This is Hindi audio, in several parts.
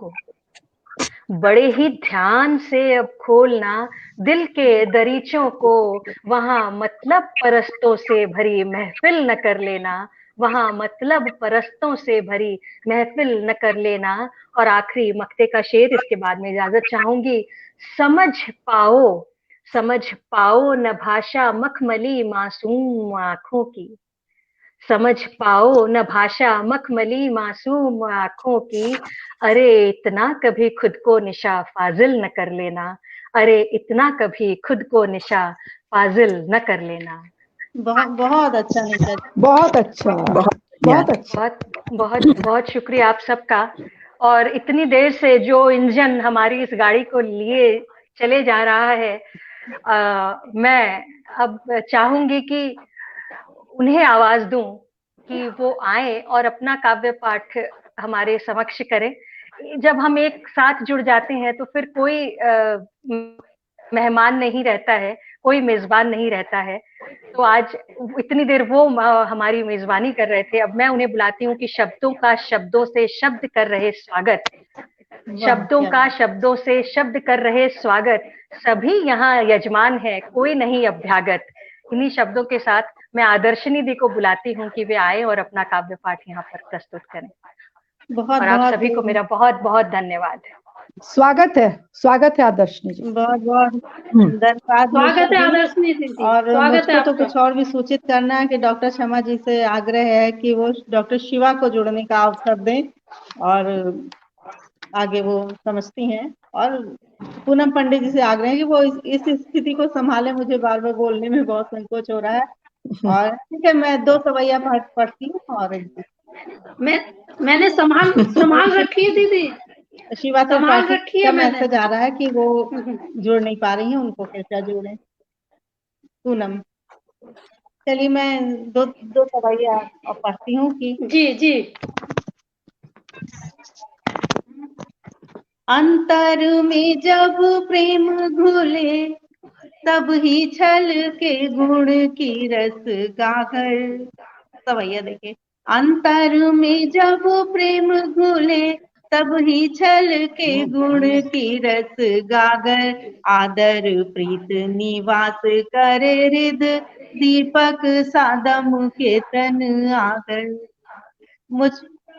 को। बड़े ही ध्यान से अब खोलना दिल के दरीचों को, वहां मतलब परस्तों से भरी महफिल न कर लेना, वहां मतलब परस्तों से भरी महफिल न कर लेना। और आखिरी मक्ते का शेर, इसके बाद में इजाजत चाहूंगी। समझ पाओ, समझ पाओ न भाषा मखमली मासूम आंखों की, समझ पाओ न भाषा मखमली मासूम आंखों की। अरे इतना कभी खुद को निशा फाजिल न कर लेना, अरे इतना कभी खुद को निशा फाजिल न कर लेना। बहुत बहुत अच्छा निशा, बहुत अच्छा, बहुत अच्छा। बहुत बहुत बहुत शुक्रिया आप सबका। और इतनी देर से जो इंजन हमारी इस गाड़ी को लिए चले जा रहा है, मैं अब चाहूंगी कि उन्हें आवाज दूं कि वो आए और अपना काव्य पाठ हमारे समक्ष करें। जब हम एक साथ जुड़ जाते हैं तो फिर कोई मेहमान नहीं रहता है, कोई मेजबान नहीं रहता है। तो आज इतनी देर वो हमारी मेजबानी कर रहे थे, अब मैं उन्हें बुलाती हूँ कि शब्दों का शब्दों से शब्द कर रहे स्वागत, शब्दों का शब्दों से शब्द कर रहे स्वागत, सभी यहाँ यजमान है कोई नहीं अभ्यागत। इन्हीं शब्दों के साथ मैं आदर्शनी दी को बुलाती हूँ कि वे आए और अपना काव्य पाठ यहाँ पर प्रस्तुत करें। बहुत और आप बहुत सभी को मेरा बहुत बहुत धन्यवाद। स्वागत है आदर्शनी जी। बहुत बहुत धन्यवाद स्वागत है निशा जी। आदर्शनी दीदी, और स्वागत है मुझको तो आपका। कुछ और भी सूचित करना है कि डॉक्टर शर्मा जी से आग्रह है कि वो डॉक्टर शिवा को जुड़ने का अवसर दें, और आगे वो समझती हैं। और पूनम पंडित जी से आग्रह है कि वो इस स्थिति को संभाले, मुझे बार बार बोलने में बहुत संकोच हो रहा है। और ठीक है, मैं 2 सवैया पढ़ती हूँ और मैंने संभाल रखी है दीदी, शिवा संभाल त्रिपाठी रखी का है मैंने। मैसेज आ रहा है कि वो जुड़ नहीं पा रही हैं, उनको कृपया जोड़ें। पूनम, चलिए मैं दो सवैया और पढ़ती हूँ कि जी जी। अंतर में जब प्रेम घुले, तब ही छल के गुण की रस गागर। सवैया देखिए, अंतर में जब प्रेम घुले, तब ही छल के गुण की रस गागर। आदर प्रीत निवास करे हृद, दीपक सादम के तन आगर।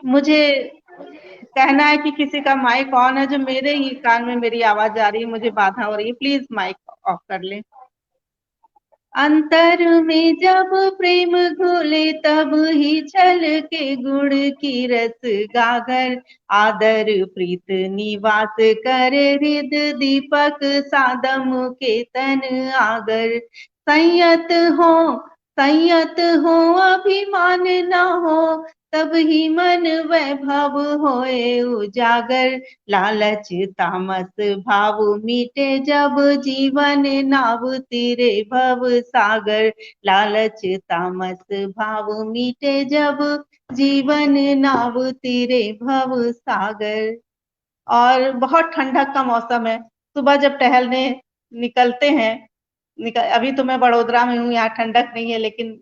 मुझे कहना है कि किसी का माइक ऑन है, जो मेरे ही कान में मेरी आवाज आ रही है, मुझे बाधा हो रही है, प्लीज माइक ऑफ कर ले। अंतर में जब प्रेम घुले, तब ही छल के गुण की रस गागर। आदर प्रीत निवास करे हृद, दीपक सादम के तन आगर। संयत हो अभिमान न हो, तब ही मन वैभव होए उजागर। लालच तामस भाव मीटे, जब जीवन नाव तीरे भव सागर। लालच तामस भाव मीटे, जब जीवन नाव तीरे भव सागर। और बहुत ठंडक का मौसम है, सुबह जब टहलने निकलते हैं, अभी तो मैं बड़ोदरा में हूँ, यहाँ ठंडक नहीं है, लेकिन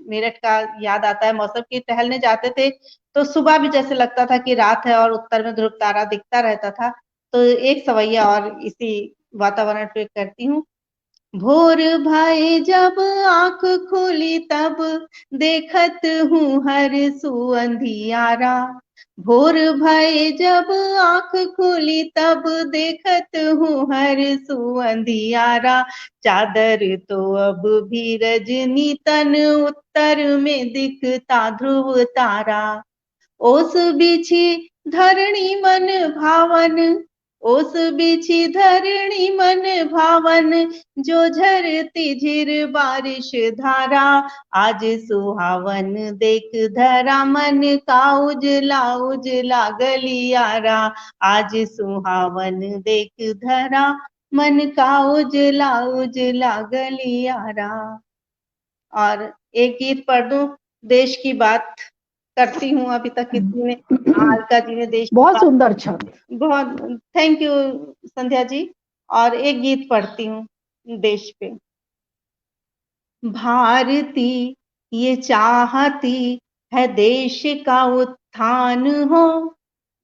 मेरठ का याद आता है मौसम की। टहलने जाते थे तो सुबह भी जैसे लगता था कि रात है और उत्तर में ध्रुव तारा दिखता रहता था। तो एक सवैया और इसी वातावरण पे करती हूँ। भोर भाए जब आंख खोली, तब देखत हूँ हर सुअंधियारा। भोर भये जब आंख खोली, तब देखत हूँ हर सुअंधियारा। चादर तो अब भी रजनी तन, उत्तर में दिखता ध्रुव तारा। ओस बिछी धरणी मन भावन, ओस बिछी धरणी मन भावन, जो झरती झिर बारिश धारा। आज सुहावन देख धरा, मन का उजला उजला गलियारा। आज सुहावन देख धरा, मन का उजला उजला गलियारा। और एक गीत पढ़ दूं, देश की बात करती हूँ। अभी तक किसी ने, अलका जी ने देश बहुत सुंदर छंद। बहुत थैंक यू संध्या जी। और एक गीत पढ़ती हूँ देश पे। भारती ये चाहती है देश का उत्थान हो,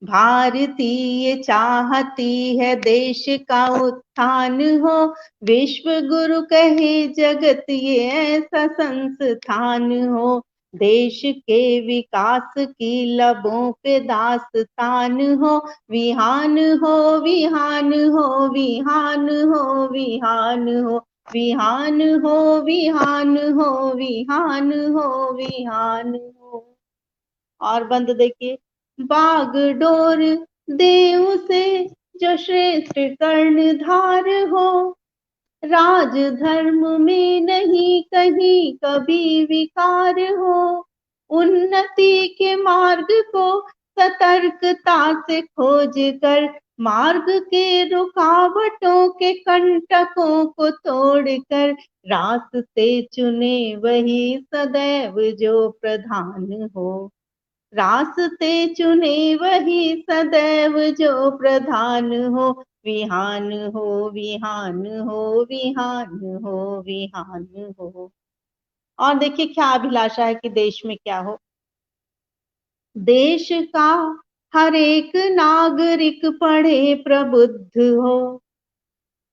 भारतीय चाहती है देश का उत्थान हो, विश्व गुरु कहे जगत ये ऐसा संस्थान हो। देश के विकास की लबों पे दास्तान हो, विहान हो विहान हो विहान हो विहान हो विहान हो विहान हो विहान हो विहान हो। और बंद देखिए, बाग डोर दे उसे जो श्रेष्ठ कर्णधार हो, राज धर्म में नहीं कहीं कभी विकार हो, उन्नति के मार्ग को सतर्कता से खोज कर, मार्ग के रुकावटों के कंटकों को तोड़कर, रास्ते चुने वही सदैव जो प्रधान हो, रास्ते चुने वही सदैव जो प्रधान हो, विहान हो विहान हो विहान हो विहान हो। और देखिए क्या अभिलाषा है कि देश में क्या हो। देश का हर एक नागरिक पढ़े प्रबुद्ध हो,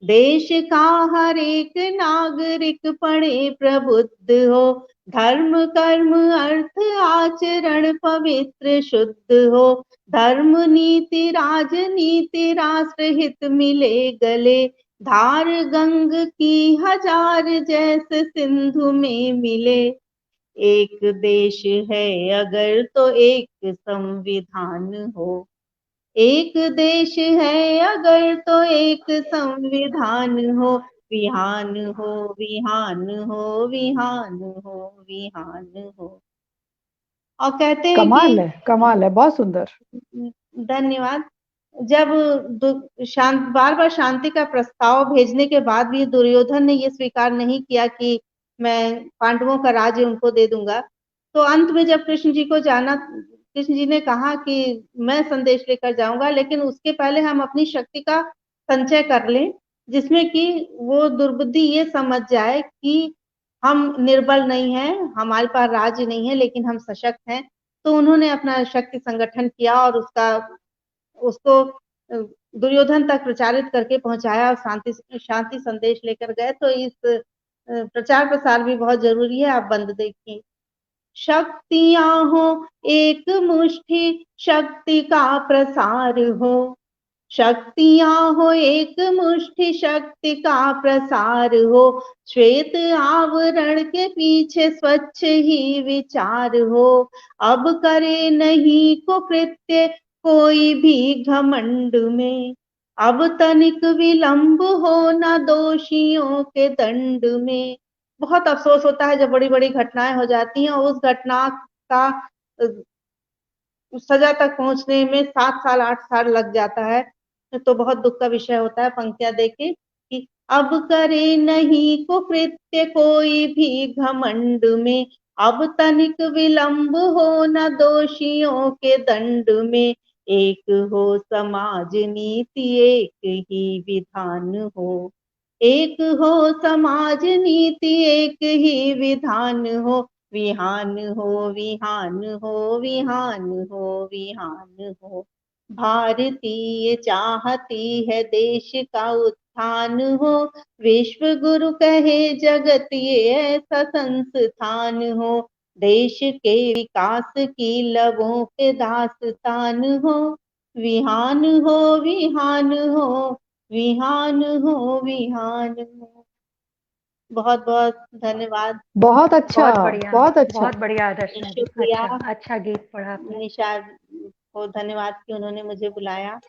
देश का हर एक नागरिक पढ़े प्रबुद्ध हो, धर्म कर्म अर्थ आचरण पवित्र शुद्ध हो, धर्म नीति राजनीति राष्ट्र हित मिले गले, धार गंग की हजार जैसे सिंधु में मिले। एक देश है अगर तो एक संविधान हो, एक देश है अगर तो एक संविधान हो, विहान हो विहान हो विहान हो विहान हो। और कहते हैं कि कमाल है, बहुत सुंदर। धन्यवाद। जब बार बार शांति का प्रस्ताव भेजने के बाद भी दुर्योधन ने ये स्वीकार नहीं किया कि मैं पांडवों का राज्य उनको दे दूंगा, तो अंत में जब कृष्ण जी को जाना, कृष्ण जी ने कहा कि मैं संदेश लेकर जाऊंगा, लेकिन उसके पहले हम अपनी शक्ति का संचय कर लें, जिसमें कि वो दुर्बुद्धि ये समझ जाए कि हम निर्बल नहीं हैं, हमारे पास राज्य नहीं है, लेकिन हम सशक्त हैं। तो उन्होंने अपना शक्ति संगठन किया और उसको दुर्योधन तक प्रचारित करके पहुंचाया और शांति संदेश लेकर गए। तो इस प्रचार प्रसार भी बहुत जरूरी है। आप बंद देखिए, शक्तियां हो एक मुट्ठी शक्ति का प्रसार हो, शक्तियां हो एक मुट्ठी शक्ति का प्रसार हो, श्वेत आवरण के पीछे स्वच्छ ही विचार हो, अब करे नहीं कुकृत्य कोई भी घमंड में, अब तनिक विलंब हो न दोषियों के दंड में। बहुत अफसोस होता है जब बड़ी बड़ी घटनाएं हो जाती हैं और उस घटना का सजा तक पहुंचने में 7 साल 8 साल लग जाता है, तो बहुत दुख का विषय होता है। पंक्तियां देखे कि अब करे नहीं कुकृत्य कोई भी घमंड में, अब तनिक विलंब हो न दोषियों के दंड में, एक हो समाज नीति एक ही विधान हो, एक हो समाज नीति एक ही विधान हो, विहान हो विहान हो विहान हो विहान हो। भारतीय चाहती है देश का उत्थान हो, विश्व गुरु कहे जगत ये ऐसा संस्थान हो, देश के विकास की लबों पे दास्तान हो, विहान हो विहान हो विहान हो विहान हो। बहुत बहुत धन्यवाद। बहुत अच्छा, बहुत बढ़िया, बहुत अच्छा। बहुत बढ़िया आदर्श। शुक्रिया अच्छा गीत पढ़ा आपने। निशा को, धन्यवाद कि उन्होंने मुझे बुलाया।